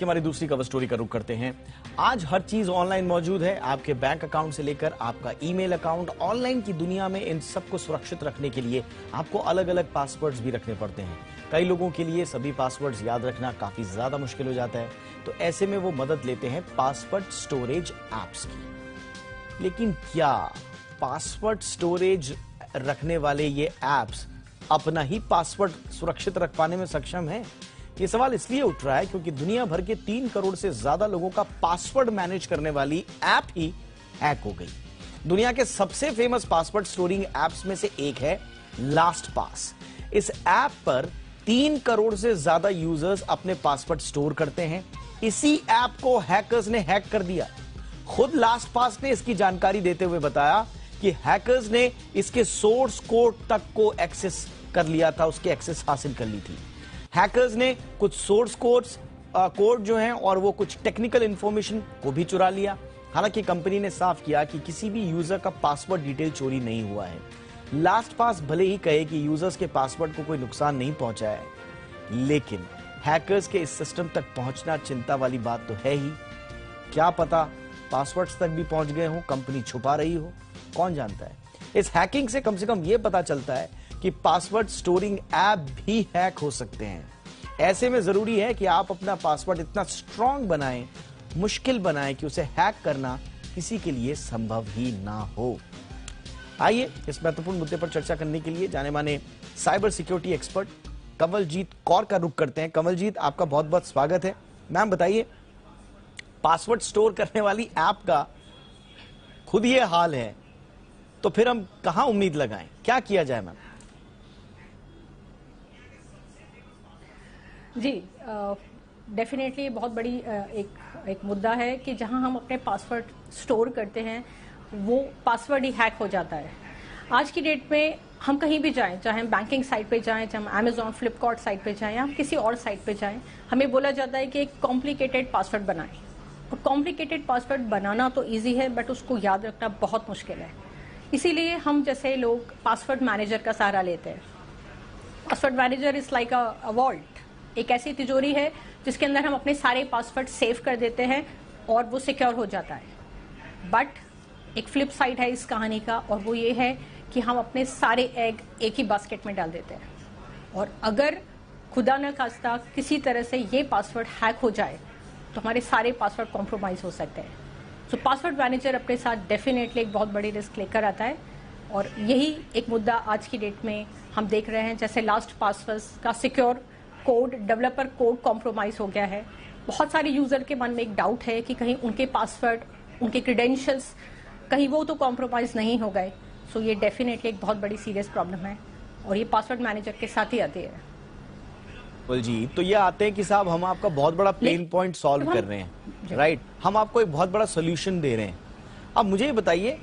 कि हमारी दूसरी कवर स्टोरी का रुख करते हैं। आज हर चीज ऑनलाइन मौजूद है, आपके बैंक अकाउंट से लेकर आपका ईमेल अकाउंट। ऑनलाइन की दुनिया में इन सबको सुरक्षित रखने के लिए आपको अलग अलग पासवर्ड्स भी रखने पड़ते हैं। कई लोगों के लिए सभी पासवर्ड्स याद रखना काफी ज्यादा मुश्किल हो जाता है, तो ऐसे में वो मदद लेते हैं पासवर्ड स्टोरेज एप्स की। लेकिन क्या पासवर्ड स्टोरेज रखने वाले ये एप्स अपना ही पासवर्ड सुरक्षित रख पाने में सक्षम है? ये सवाल इसलिए उठ रहा है क्योंकि दुनिया भर के 3 करोड़ से ज्यादा लोगों का पासवर्ड मैनेज करने वाली ऐप ही हैक हो गई। दुनिया के सबसे फेमस पासवर्ड स्टोरिंग एप्स में से एक है लास्ट पास। इस ऐप पर 3 करोड़ से ज्यादा यूजर्स अपने पासवर्ड स्टोर करते हैं। इसी ऐप को हैकर्स ने हैक कर दिया। खुद लास्ट पास ने इसकी जानकारी देते हुए बताया कि हैकर्स ने इसके सोर्स कोड तक को एक्सेस कर लिया था, उसकी एक्सेस हासिल कर ली थी। हैकर्स ने कुछ सोर्स कोड जो हैं और वो कुछ टेक्निकल इंफॉर्मेशन को भी चुरा लिया। हालांकि कंपनी ने साफ किया कि किसी भी यूजर का पासवर्ड डिटेल चोरी नहीं हुआ है। लास्ट पास भले ही कहे कि यूजर्स के पासवर्ड को कोई नुकसान नहीं पहुंचा है, लेकिन हैकर्स के इस सिस्टम तक पहुंचना चिंता वाली बात तो है ही। क्या पता पासवर्ड्स तक भी पहुंच गए हो, कंपनी छुपा रही हो, कौन जानता है। इस हैकिंग से कम यह पता चलता है कि पासवर्ड स्टोरिंग ऐप भी हैक हो सकते हैं। ऐसे में जरूरी है कि आप अपना पासवर्ड इतना स्ट्रांग बनाएं, मुश्किल बनाएं कि उसे हैक करना किसी के लिए संभव ही ना हो। आइए इस महत्वपूर्ण मुद्दे पर चर्चा करने के लिए जाने माने cyber security expert Kanwaljeet Kaur का रुख करते हैं। कंवलजीत, आपका बहुत बहुत स्वागत है। मैम बताइए, पासवर्ड स्टोर करने वाली ऐप का खुद ये हाल है तो फिर हम कहां उम्मीद लगाएं, क्या किया जाए मैम? जी, डेफिनेटली बहुत बड़ी एक मुद्दा है कि जहां हम अपने पासवर्ड स्टोर करते हैं वो पासवर्ड ही हैक हो जाता है। आज की डेट में हम कहीं भी जाएं, चाहे हम बैंकिंग साइट पे जाएं, चाहे हम अमेजॉन फ्लिपकार्ट साइट पे जाएं या हम किसी और साइट पे जाएं, हमें बोला जाता है कि एक कॉम्प्लिकेटेड पासवर्ड बनाएं। और कॉम्प्लिकेटेड पासवर्ड बनाना तो ईजी है, बट उसको याद रखना बहुत मुश्किल है। इसीलिए हम जैसे लोग पासवर्ड मैनेजर का सहारा लेते हैं। Password manager is like a vault, एक ऐसी तिजोरी है जिसके अंदर हम अपने सारे पासवर्ड सेव कर देते हैं और वो सिक्योर हो जाता है। बट एक फ्लिप साइड है इस कहानी का, और वो ये है कि हम अपने सारे एग एक ही बास्केट में डाल देते हैं। और अगर खुदा न खास्ता किसी तरह से ये पासवर्ड हैक हो जाए तो हमारे सारे पासवर्ड कॉम्प्रोमाइज हो सकते हैं। तो पासवर्ड मैनेजर अपने साथ डेफिनेटली एक बहुत बड़ी रिस्क लेकर आता है, और यही एक मुद्दा आज की डेट में हम देख रहे हैं। जैसे लास्ट पासवर्ड का secure code, developer code compromise हो गया है। बहुत सारे यूजर के मन में एक डाउट है कि कहीं उनके पासवर्ड, उनके क्रेडेंशियल्स कहीं वो तो कॉम्प्रोमाइज नहीं हो गए। सो ये डेफिनेटली एक बहुत बड़ी सीरियस प्रॉब्लम है, और ये पासवर्ड मैनेजर के साथ ही आती है। जी, तो ये आते हैं कि साहब हम आपका बहुत बड़ा पेन पॉइंट सॉल्व कर रहे हैं, राइट? हम आपको एक बहुत बड़ा सोल्यूशन दे रहे हैं। अब मुझे ये बताइए,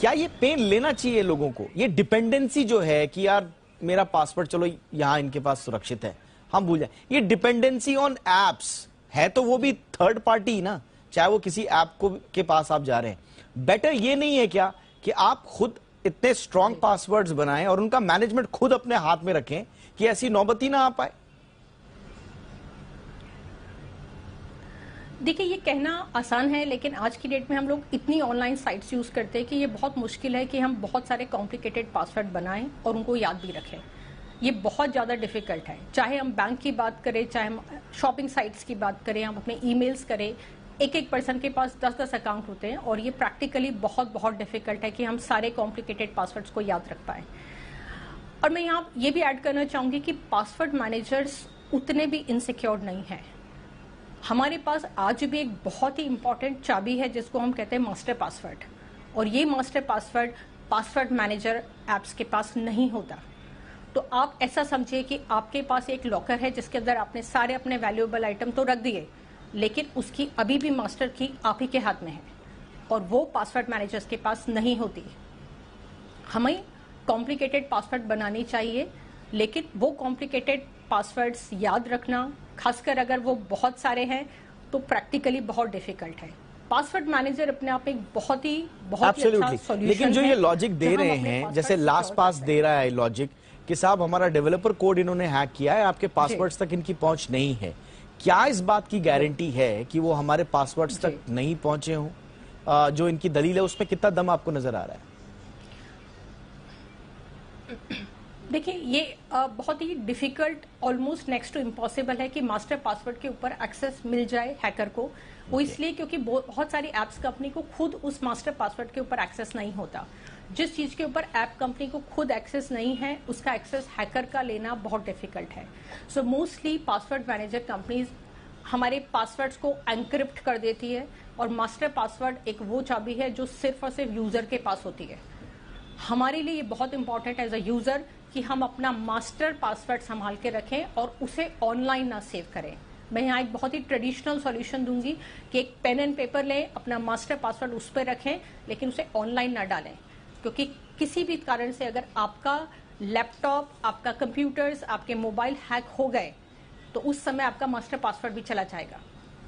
क्या ये पेन लेना चाहिए लोगों को? ये डिपेंडेंसी जो है कि यार मेरा पासवर्ड चलो यहाँ इनके पास सुरक्षित है, हम भूल जाए, ये डिपेंडेंसी ऑन एप्स है तो वो भी थर्ड पार्टी ना, चाहे वो किसी ऐप को के पास आप जा रहे हैं। बेटर ये नहीं है क्या कि आप खुद इतने स्ट्रांग पासवर्ड्स बनाएं और उनका मैनेजमेंट खुद अपने हाथ में रखें कि ऐसी नौबत ही ना आ पाए? देखिए, ये कहना आसान है, लेकिन आज की डेट में हम लोग इतनी ऑनलाइन साइट्स यूज करते हैं कि ये बहुत मुश्किल है कि हम बहुत सारे कॉम्प्लिकेटेड पासवर्ड बनाएं और उनको याद भी रखें। ये बहुत ज़्यादा डिफिकल्ट है। चाहे हम बैंक की बात करें, चाहे हम शॉपिंग साइट्स की बात करें, हम अपने ईमेल्स करें, एक पर्सन के पास 10-10 अकाउंट होते हैं, और ये प्रैक्टिकली बहुत डिफिकल्ट है कि हम सारे कॉम्प्लिकेटेड पासवर्ड्स को याद रख पाएं। और मैं यहाँ ये भी ऐड करना चाहूँगी कि पासवर्ड मैनेजर्स उतने भी इनसिक्योर नहीं हैं। हमारे पास आज भी एक बहुत ही इंपॉर्टेंट चाबी है जिसको हम कहते हैं मास्टर पासवर्ड, और ये master password password manager apps के पास नहीं होता। तो आप ऐसा समझिए कि आपके पास एक लॉकर है जिसके अंदर आपने सारे अपने वैल्यूएबल आइटम तो रख दिए, लेकिन उसकी अभी भी मास्टर की आप ही के हाथ में है, और वो पासवर्ड मैनेजर्स के पास नहीं होती। हमें कॉम्प्लिकेटेड पासवर्ड बनानी चाहिए, लेकिन वो कॉम्प्लिकेटेड पासवर्ड्स याद रखना, खासकर अगर वो बहुत सारे हैं, तो प्रैक्टिकली बहुत डिफिकल्ट है। पासवर्ड मैनेजर अपने आप में बहुत ही अच्छा सॉल्यूशन है। लेकिन जो ये लॉजिक दे रहे हैं, जैसे लास्ट पास दे रहा है लॉजिक कि साहब हमारा डेवलपर कोड इन्होंने हैक किया है, आपके पासवर्ड्स तक इनकी पहुंच नहीं है, क्या इस बात की गारंटी है कि वो हमारे पासवर्ड्स तक नहीं पहुंचे हों? जो इनकी दलील है उसमें कितना दम आपको नजर आ रहा है? देखिए, ये बहुत ही difficult, almost next to impossible है कि मास्टर पासवर्ड के ऊपर एक्सेस मिल जाए हैकर को। वो इसलिए क्योंकि बहुत सारी एप्स कंपनी को खुद उस मास्टर पासवर्ड के ऊपर एक्सेस नहीं होता। जिस चीज के ऊपर ऐप कंपनी को खुद एक्सेस नहीं है, उसका एक्सेस हैकर का लेना बहुत डिफिकल्ट है। So mostly password manager companies हमारे पासवर्ड्स को एनक्रिप्ट कर देती है, और मास्टर पासवर्ड एक वो चाबी है जो सिर्फ और सिर्फ यूजर के पास होती है। हमारे लिए ये बहुत इंपॉर्टेंट है एज अ यूजर कि हम अपना मास्टर पासवर्ड संभाल के रखें और उसे ऑनलाइन ना सेव करें। मैं यहाँ एक बहुत ही ट्रेडिशनल सॉल्यूशन दूंगी कि एक पेन एंड पेपर लें, अपना मास्टर पासवर्ड उस पर रखें, लेकिन उसे ऑनलाइन ना डालें, क्योंकि किसी भी कारण से अगर आपका लैपटॉप, आपका कंप्यूटर्स, आपके मोबाइल हैक हो गए तो उस समय आपका मास्टर पासवर्ड भी चला जाएगा।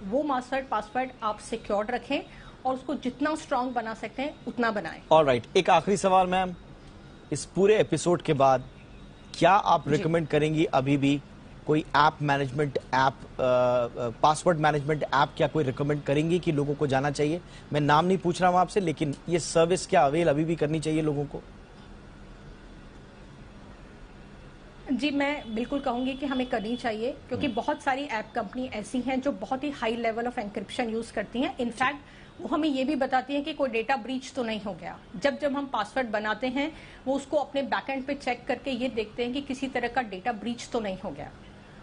वो मास्टर पासवर्ड आप सिक्योर्ड रखें और उसको जितना स्ट्रांग बना सकते हैं उतना बनाएं। ऑलराइट, एक आखिरी सवाल मैम, इस पूरे एपिसोड के बाद क्या आप रिकमेंड करेंगी अभी भी कोई app management app, password management app क्या कोई रिकमेंड करेंगी कि लोगों को जाना चाहिए? मैं नाम नहीं पूछ रहा हूं आपसे, लेकिन ये सर्विस क्या अवेल अभी भी करनी चाहिए लोगों को? जी, मैं बिल्कुल कहूंगी कि हमें करनी चाहिए, क्योंकि बहुत सारी ऐप कंपनी ऐसी हैं जो बहुत ही high level of encryption use करती हैं। इनफैक्ट वो हमें ये भी बताती है कि कोई डेटा ब्रीच तो नहीं हो गया। जब जब हम पासवर्ड बनाते हैं, वो उसको अपने बैकएंड पे चेक करके ये देखते हैं कि किसी तरह का डेटा ब्रीच तो नहीं हो गया।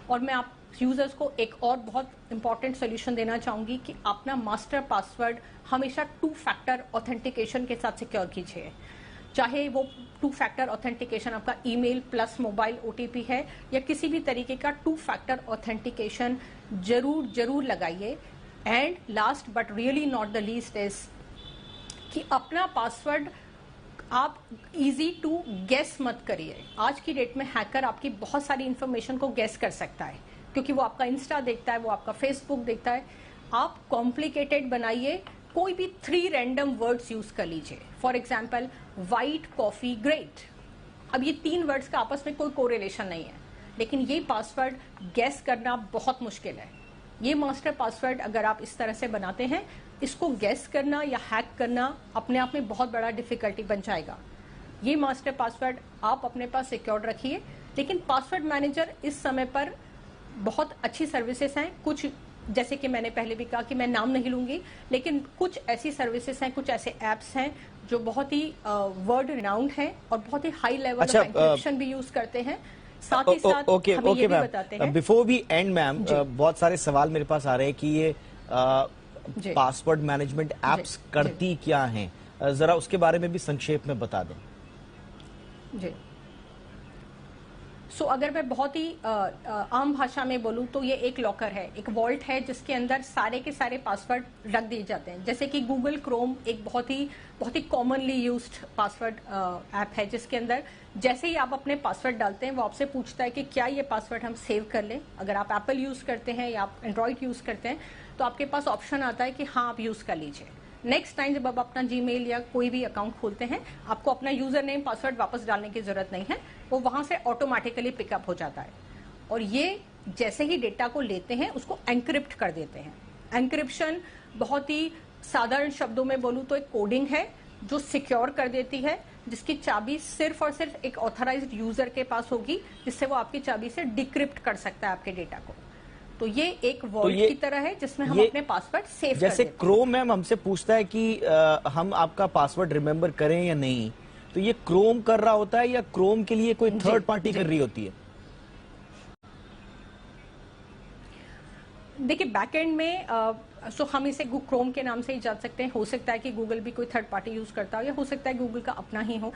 और मैं आप यूजर्स को एक और बहुत इंपॉर्टेंट सोल्यूशन देना चाहूंगी कि अपना मास्टर पासवर्ड हमेशा 2 फैक्टर ऑथेंटिकेशन के साथ सिक्योर कीजिए। चाहे वो 2 फैक्टर ऑथेंटिकेशन आपका ईमेल प्लस मोबाइल ओटीपी है, या किसी भी तरीके का 2 फैक्टर ऑथेंटिकेशन जरूर लगाइए। And last but really not the least is कि अपना पासवर्ड आप इजी टू गेस मत करिए। आज की डेट में हैकर आपकी बहुत सारी इंफॉर्मेशन को गेस कर सकता है, क्योंकि वो आपका इंस्टा देखता है, वो आपका फेसबुक देखता है। आप कॉम्प्लिकेटेड बनाइए, कोई भी 3 रैंडम वर्ड्स यूज कर लीजिए। For example, white coffee great. अब ये 3 वर्ड्स का आपस में कोई कोरिलेशन नहीं है, लेकिन ये पासवर्ड गेस करना बहुत मुश्किल है। ये मास्टर पासवर्ड अगर आप इस तरह से बनाते हैं, इसको गेस करना या हैक करना अपने आप में बहुत बड़ा डिफिकल्टी बन जाएगा। ये मास्टर पासवर्ड आप अपने पास सिक्योर्ड रखिए, लेकिन पासवर्ड मैनेजर इस समय पर बहुत अच्छी सर्विसेज हैं। कुछ, जैसे कि मैंने पहले भी कहा कि मैं नाम नहीं लूंगी, लेकिन कुछ ऐसी सर्विसेज हैं, कुछ ऐसे एप्स हैं जो बहुत ही वर्ल्ड रिनाउंड हैं और बहुत ही हाई लेवल ऑफ एन्क्रिप्शन भी यूज करते हैं। साथ ही साथ हमें ये भी बताते हैं। बिफोर वी एंड मैम, बहुत सारे सवाल मेरे पास आ रहे हैं कि ये पासवर्ड मैनेजमेंट एप्स करती क्या हैं, जरा उसके बारे में भी संक्षेप में बता दें। जी, सो अगर मैं बहुत ही आम भाषा में बोलूं तो ये एक लॉकर है, एक वॉल्ट है, जिसके अंदर सारे के सारे पासवर्ड रख दिए जाते हैं। जैसे कि गूगल क्रोम एक बहुत ही कॉमनली यूज्ड पासवर्ड ऐप है, जिसके अंदर जैसे ही आप अपने पासवर्ड डालते हैं, वो आपसे पूछता है कि क्या ये पासवर्ड हम सेव कर लें। अगर आप एप्पल यूज करते हैं या आप एंड्रॉइड यूज करते हैं, तो आपके पास ऑप्शन आता है कि हाँ, आप यूज कर लीजिए। नेक्स्ट टाइम जब आप अपना जीमेल या कोई भी अकाउंट खोलते हैं, आपको अपना यूजर नेम पासवर्ड वापस डालने की जरूरत नहीं है, वो वहां से ऑटोमेटिकली पिकअप हो जाता है। और ये जैसे ही डेटा को लेते हैं, उसको एनक्रिप्ट कर देते हैं। एनक्रिप्शन बहुत ही साधारण शब्दों में बोलूं तो एक कोडिंग है जो सिक्योर कर देती है, जिसकी चाबी सिर्फ और सिर्फ एक ऑथराइज्ड यूजर के पास होगी, जिससे वो आपकी चाबी से डिक्रिप्ट कर सकता है आपके डेटा को। तो ये एक वॉल्ट की तरह है जिसमें हम अपने पासवर्ड सेव जैसे क्रोम मैम हमसे पूछता है कि हम आपका पासवर्ड रिमेंबर करें या नहीं, तो ये क्रोम कर रहा होता है या क्रोम के लिए कोई थर्ड पार्टी कर रही होती है? देखिए, बैकएंड में सो हम इसे क्रोम के नाम से ही जान सकते हैं। हो सकता है कि गूगल भी कोई थर्ड पार्टी यूज करता हो, या हो सकता है गूगल का अपना ही हो।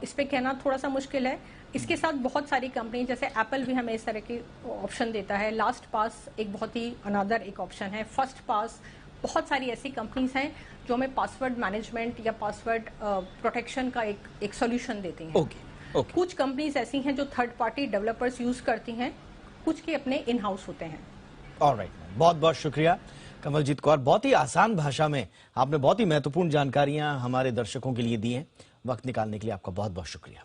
इस पे कहना थोड़ा सा मुश्किल है। इसके साथ बहुत सारी कंपनी, जैसे एप्पल भी हमें इस तरह की ऑप्शन देता है। लास्ट पास एक बहुत ही अनदर एक ऑप्शन है, फर्स्ट पास। बहुत सारी ऐसी कंपनीज हैं जो हमें पासवर्ड मैनेजमेंट या पासवर्ड प्रोटेक्शन का एक सोल्यूशन देती हैं। कुछ कंपनीज ऐसी हैं जो थर्ड पार्टी डेवलपर्स यूज करती हैं, कुछ के अपने इन हाउस होते हैं। ऑलराइट, बहुत बहुत शुक्रिया कमलजीत कौर। बहुत ही आसान भाषा में आपने बहुत ही महत्वपूर्ण जानकारियां हमारे दर्शकों के लिए दी हैं। वक्त निकालने के लिए आपका बहुत बहुत शुक्रिया।